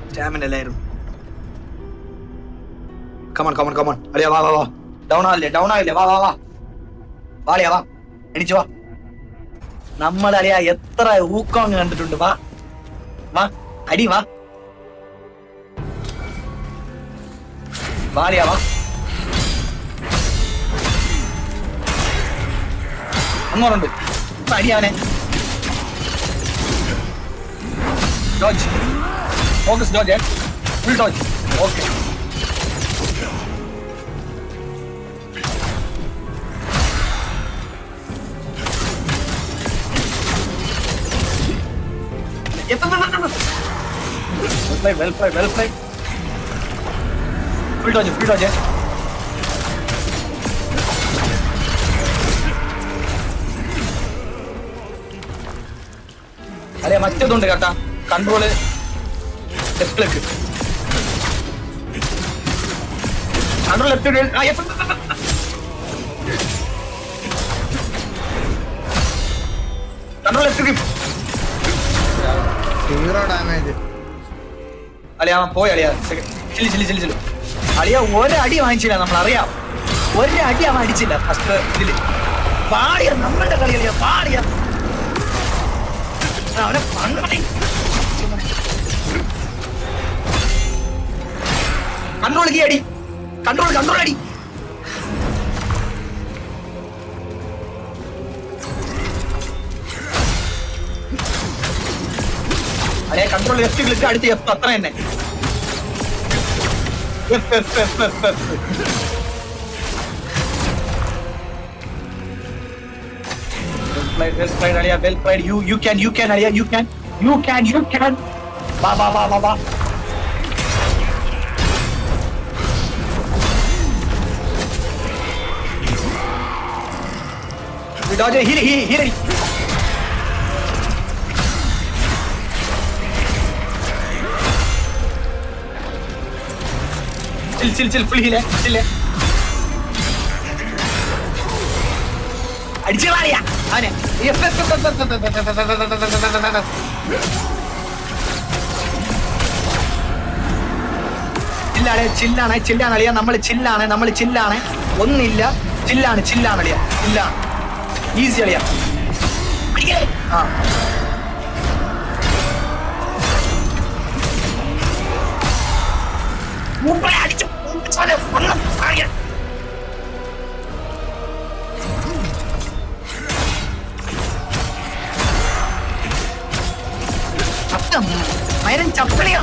Stamina എല്ലായിരുന്നു. Come on come on come on അളിയാ, വാ വാ വാ. ഡൗൺ ആവില്ലേ, വാ വാ വാ വാളിയാ, വാ എണിച്ചു വാ. നമ്മളറിയാ എത്ര ഊക്കോങ് കണ്ടിട്ടുണ്ട്. വാ വാ അടി, വാ വാളിയാ, വാ അങ്ങോട്ടുണ്ട്. അടിയാവനെ. Dodge, focus dodge, full dodge. Okay well played. Full dodge. അതെ, മറ്റേതുണ്ട് കേട്ടാ, കൺട്രോള് ലെഫ്റ്റിലേക്ക്, കൺട്രോൾ ലെഫ്റ്റ്, കൺട്രോൾ ലെഫ്റ്റ്. അളിയാ പോയി, അളിയാ ചില്ലി അളിയാ. ഒരടി വാങ്ങിച്ചില്ല, നമ്മളറിയാം. ഒരടി അവൻ അടിച്ചില്ല ഫസ്റ്റ് ഇതില്. പാടിയ നമ്മളുടെ കളി അളിയാ, പാടിയ അവനെ കൺട്രോൾ അടി, കൺട്രോൾ അടി. അല്ലെ കൺട്രോൾ ലെഫ്റ്റ് ക്ലിക്ക്, അടുത്ത് എഫ്, അത്ര തന്നെ. Well played, Alia. Well played. You can, Alia. You can. Va. We dodge it. Here. Chill. Full heal. Chill. അടിച്ചു മാറിയാ അവനെ. ചില്ലാണ് അളിയാ, നമ്മൾ ചില്ലാണ്. ഒന്നില്ല, ചില്ലാണ് അളിയാ, ചില്ലാണ്. ഈസി അളിയാ. ആ അടിച്ചു. മൈരൻ ചപ്പളിയാ.